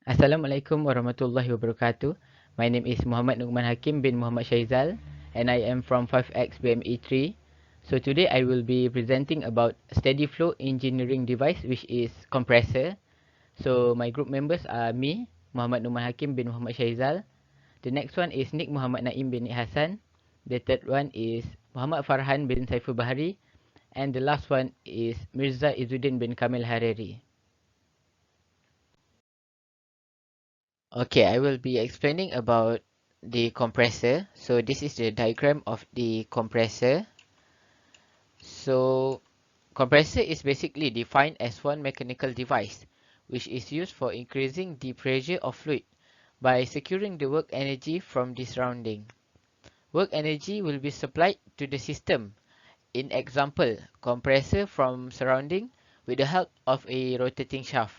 Assalamualaikum warahmatullahi wabarakatuh. My name is Muhammad Nuqman Hakim bin Muhammad Shaizal and I am from 5X BME 3. So today I will be presenting about steady flow engineering device which is compressor. So my group members are me, Muhammad Nuqman Hakim bin Muhammad Shaizal. The next one is Nick Muhammad Naim bin Hassan. The third one is Muhammad Farhan bin Saiful Bahari. And the last one is Mirza Izzuddin bin Kamil Hariri. Okay, I will be explaining about the compressor. So this is the diagram of the compressor. So compressor is basically defined as one mechanical device which is used for increasing the pressure of fluid by securing the work energy from the surrounding. Work energy will be supplied to the system. In example, compressor from surrounding with the help of a rotating shaft.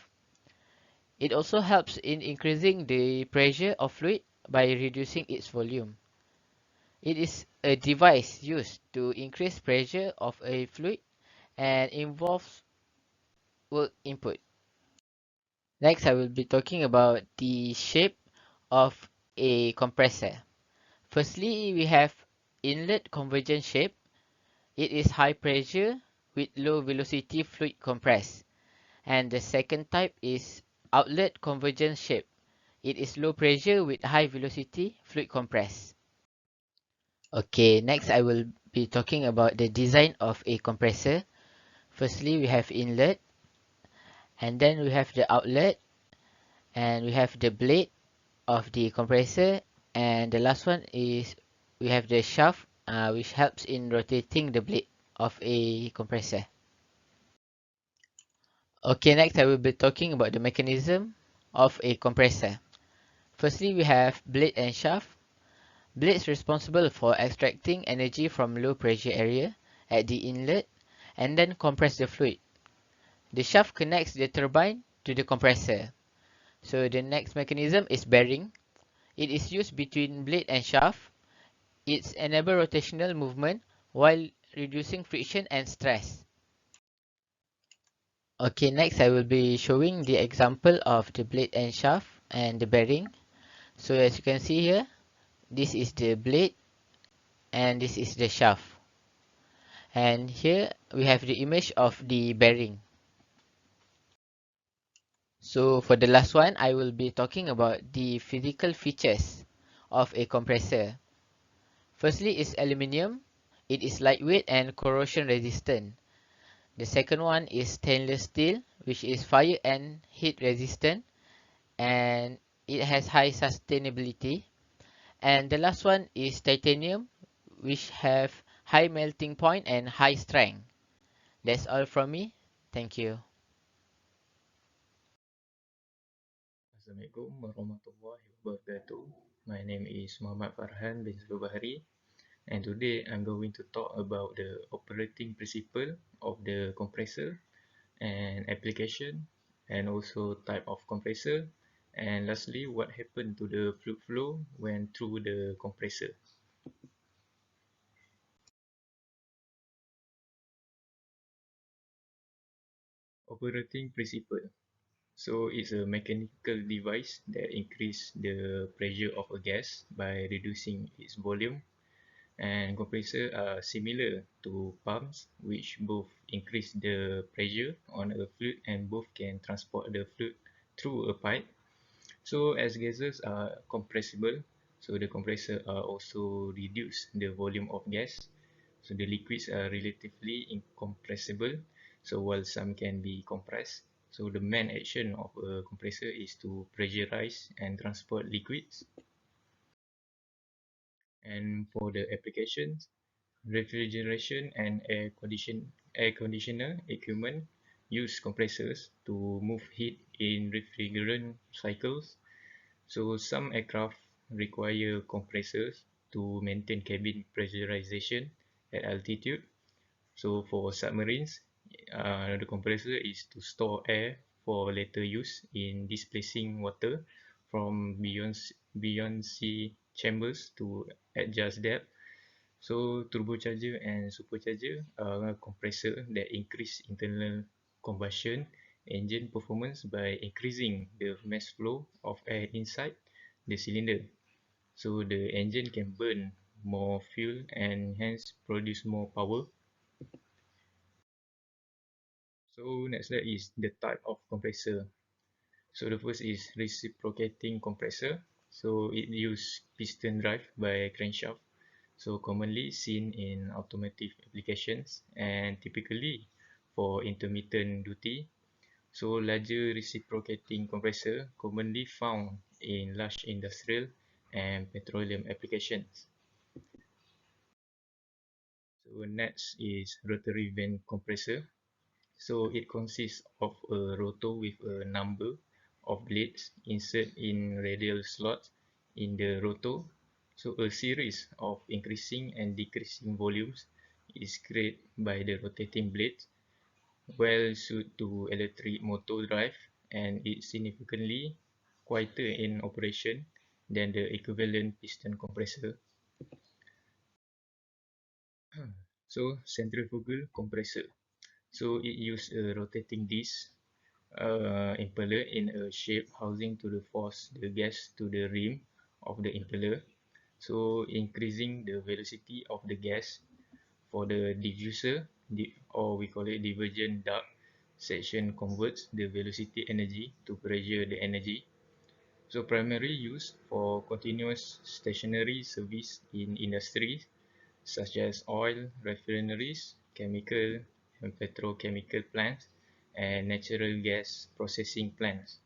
It also helps in increasing the pressure of fluid by reducing its volume. It is a device used to increase pressure of a fluid and involves work input. Next, I will be talking about the shape of a compressor. Firstly, we have inlet convergence shape. It is high pressure with low velocity fluid compressed. And the second type is outlet convergence shape. It is low pressure with high velocity fluid compressed. Okay, next I will be talking about the design of a compressor. Firstly, we have inlet, and then we have the outlet, and we have the blade of the compressor, and the last one is we have the shaft, which helps in rotating the blade of a compressor. Okay, next I will be talking about the mechanism of a compressor. Firstly, we have blade and shaft. Blades responsible for extracting energy from low pressure area at the inlet and then compress the fluid. The shaft connects the turbine to the compressor. So the next mechanism is bearing. It is used between blade and shaft. It enables rotational movement while reducing friction and stress. Okay, next I will be showing the example of the blade and shaft and the bearing. So as you can see here, this is the blade and this is the shaft. And here we have the image of the bearing. So for the last one, I will be talking about the physical features of a compressor. Firstly is aluminium. It is lightweight and corrosion resistant. The second one is stainless steel, which is fire and heat resistant, and it has high sustainability. And the last one is titanium, which have high melting point and high strength. That's all from me. Thank you. Assalamualaikum warahmatullahi wabarakatuh. My name is Muhammad Farhan bin Saiful Bahari, and today I'm going to talk about the operating principle of the compressor and application, and also type of compressor, and lastly what happened to the fluid flow when through the compressor. Operating principle. So it's a mechanical device that increase the pressure of a gas by reducing its volume, and compressors are similar to pumps, which both increase the pressure on a fluid and both can transport the fluid through a pipe. So as gases are compressible, so the compressor are also reduce the volume of gas. So the liquids are relatively incompressible. So while some can be compressed, so the main action of a compressor is to pressurize and transport liquids. And for the applications, refrigeration and air conditioner equipment use compressors to move heat in refrigerant cycles. So some aircraft require compressors to maintain cabin pressurization at altitude. So for submarines, the compressor is to store air for later use in displacing water from beyond sea chambers to adjust depth. So turbocharger and supercharger are compressor that increase internal combustion engine performance by increasing the mass flow of air inside the cylinder. So the engine can burn more fuel and hence produce more power. So next slide is the type of compressor. So the first is reciprocating compressor. So it uses piston drive by crankshaft. So commonly seen in automotive applications and typically for intermittent duty. So larger reciprocating compressor commonly found in large industrial and petroleum applications. So next is rotary vane compressor. So it consists of a rotor with a number of blades inserted in radial slots in the rotor. So a series of increasing and decreasing volumes is created by the rotating blades, well suited to electric motor drive, and it's significantly quieter in operation than the equivalent piston compressor. So centrifugal compressor. So it uses a rotating disc impeller in a shape housing to force the gas to the rim of the impeller, so increasing the velocity of the gas. For the diffuser, or we call it divergent duct section, converts the velocity energy to pressure the energy. So primarily used for continuous stationary service in industries such as oil refineries, chemical and petrochemical plants, and natural gas processing plants.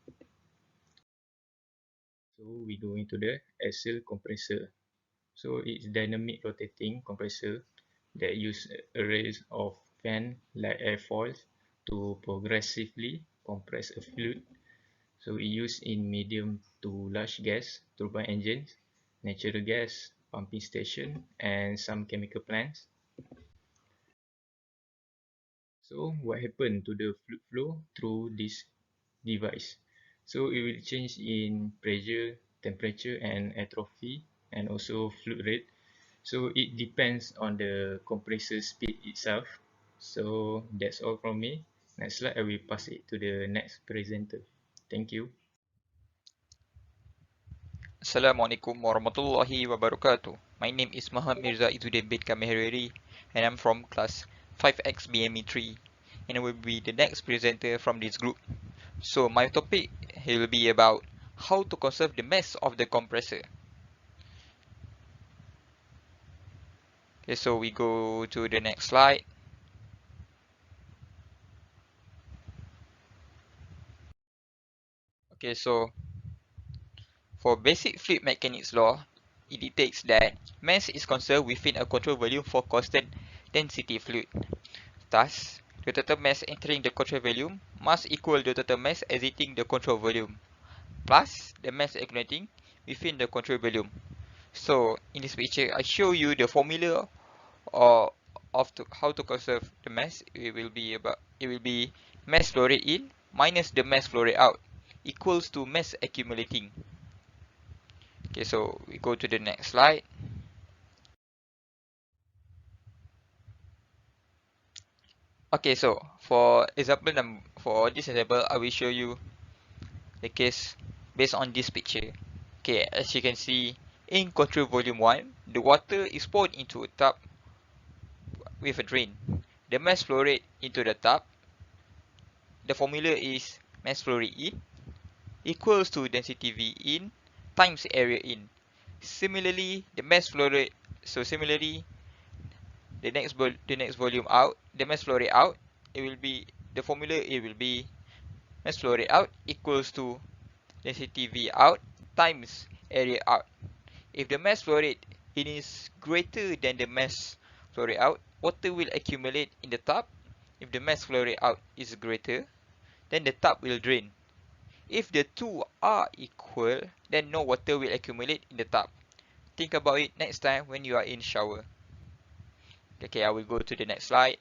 So we go into the axial compressor. So it's dynamic rotating compressor that use arrays of fan like airfoils to progressively compress a fluid. So it used in medium to large gas turbine engines, natural gas pumping station, and some chemical plants. So what happened to the fluid flow through this device? So it will change in pressure, temperature, and entropy, and also fluid rate. So it depends on the compressor speed itself. So that's all from me. Next slide, I will pass it to the next presenter. Thank you. Assalamualaikum warahmatullahi wabarakatuh. My name is Muhammad Mirza Izzuddin bin Kameheri and I'm from class 5X BME 3 and I will be the next presenter from this group. So my topic will be about how to conserve the mass of the compressor. Okay, so we go to the next slide. Okay, so for basic fluid mechanics law, it dictates that mass is conserved within a control volume for constant density fluid. Thus, the total mass entering the control volume must equal the total mass exiting the control volume plus the mass accumulating within the control volume. So, in this picture, I show you the formula or how to conserve the mass. It will be mass flow rate in minus the mass flow rate out equals to mass accumulating. Okay, so we go to the next slide. Okay, so for this example, I will show you the case based on this picture. Okay, as you can see, in control volume 1, the water is poured into a tub with a drain. The mass flow rate into the tub, the formula is mass flow rate in equals to density V in times area in. Similarly, the mass flow rate, so similarly, the next volume out, the mass flow rate out, it will be mass flow rate out equals to density V out times area out. If the mass flow rate in is greater than the mass flow rate out, water will accumulate in the tub. If the mass flow rate out is greater, then the tub will drain. If the two are equal, then no water will accumulate in the tub. Think about it next time when you are in shower. Okay, I will go to the next slide.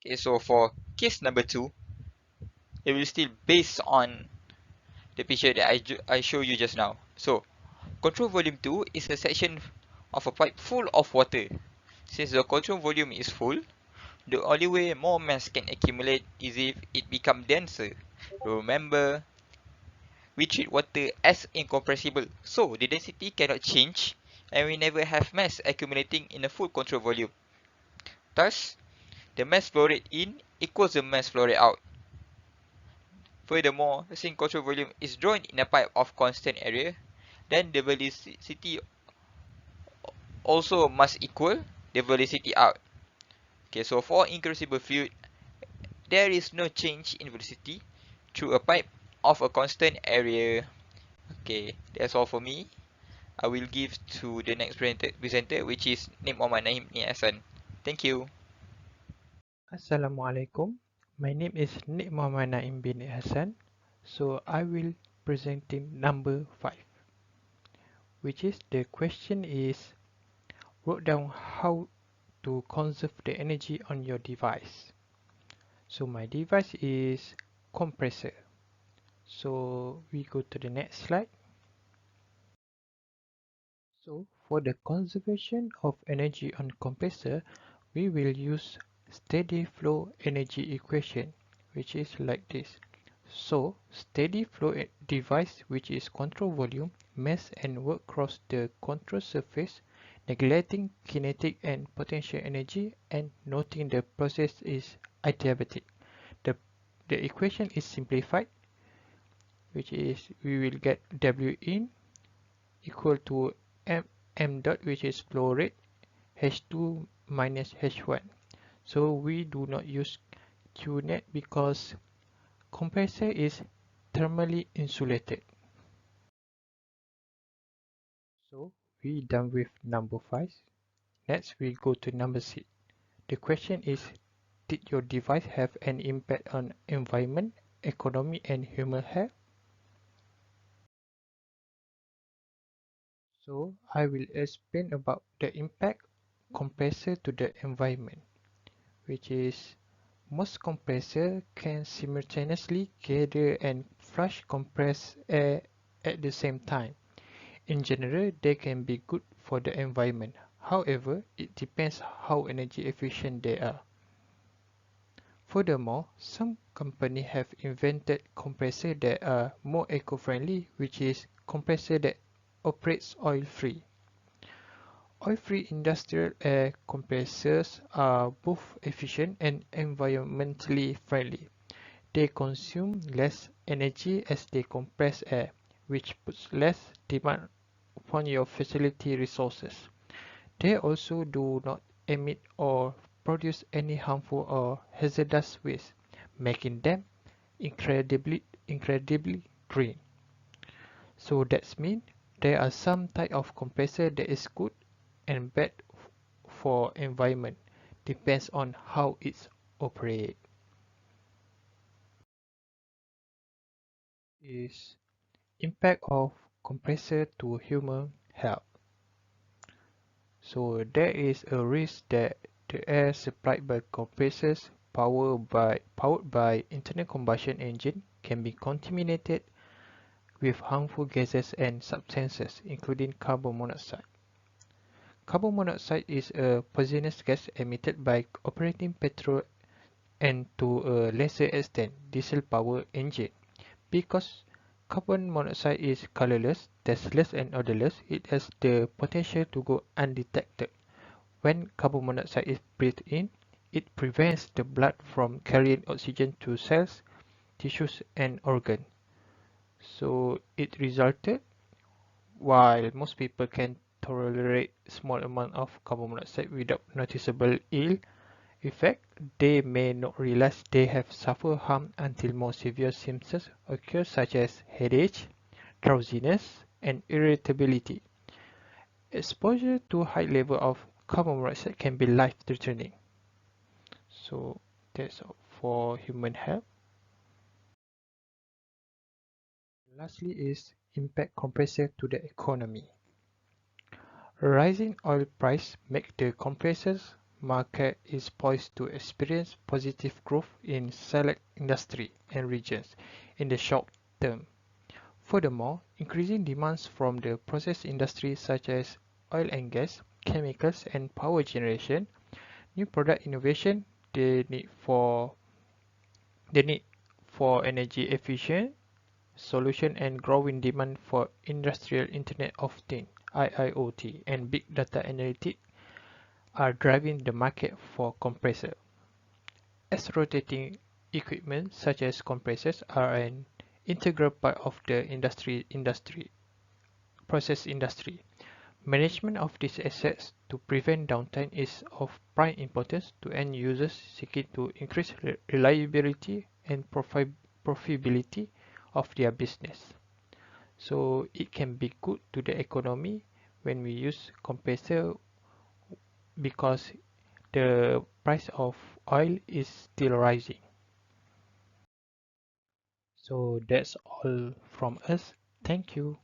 Okay, so for case number 2, it will still based on the picture that I show you just now. So, control volume 2 is a section of a pipe full of water. Since the control volume is full, The only way more mass can accumulate is if it becomes denser. Remember, we treat water as incompressible, so the density cannot change and we never have mass accumulating in a full control volume. Thus, the mass flow rate in equals the mass flow rate out. Furthermore, since control volume is drawn in a pipe of constant area, then the velocity also must equal the velocity out. Okay, so for incremental fluid, there is no change in velocity through a pipe of a constant area. Okay, that's all for me. I will give to the next presenter which is Nik Muhammad Naim Ni Hasan. Thank you. Assalamualaikum. My name is Nik Muhammad Naim bin Hassan. So I will presenting number 5, which is the question is wrote down how to conserve the energy on your device. So my device is compressor. So we go to the next slide. So for the conservation of energy on compressor, we will use steady flow energy equation, which is like this. So steady flow device, which is control volume, mass and work across the control surface, neglecting kinetic and potential energy and noting the process is adiabatic. The equation is simplified, which is we will get W in equal to m dot, which is flow rate, h2 minus h1. So we do not use Qnet because compressor is thermally insulated. So we done with number 5. Next we go to number 6. The question is, did your device have an impact on environment, economy and human health? So I will explain about the impact compressor to the environment, which is most compressors can simultaneously gather and flush compressed air at the same time. In general, they can be good for the environment. However, it depends how energy efficient they are. Furthermore, some companies have invented compressors that are more eco-friendly, which is compressor that operates oil-free. Oil-free industrial air compressors are both efficient and environmentally friendly. They consume less energy as they compress air, which puts less demand upon your facility resources. They also do not emit or produce any harmful or hazardous waste, making them incredibly green. So that means there are some type of compressor that is good and bad for environment. Depends on how it's operate. Is impact of compressor to human health. So there is a risk that the air supplied by compressors powered by internal combustion engine can be contaminated with harmful gases and substances, including carbon monoxide. Carbon monoxide is a poisonous gas emitted by operating petrol and to a lesser extent diesel-powered engine. Because carbon monoxide is colorless, tasteless and odorless, it has the potential to go undetected. When carbon monoxide is breathed in, it prevents the blood from carrying oxygen to cells, tissues and organs. So it resulted, while most people can tolerate small amount of carbon monoxide without noticeable ill effect, they may not realize they have suffered harm until more severe symptoms occur, such as headache, drowsiness, and irritability. Exposure to high level of carbon monoxide can be life-threatening. So that's all for human health. Lastly is impact compressor to the economy. Rising oil price make the compressors market is poised to experience positive growth in select industry and regions in the short term. Furthermore, increasing demands from the process industry such as oil and gas, chemicals and power generation, new product innovation the need for energy efficient solution and growing demand for industrial Internet of Things (IIoT) and big data analytics are driving the market for compressor. As rotating equipment such as compressors are an integral part of the process industry. Management of these assets to prevent downtime is of prime importance to end users seeking to increase reliability and profitability of their business. So it can be good to the economy when we use compressor because the price of oil is still rising. So that's all from us. Thank you.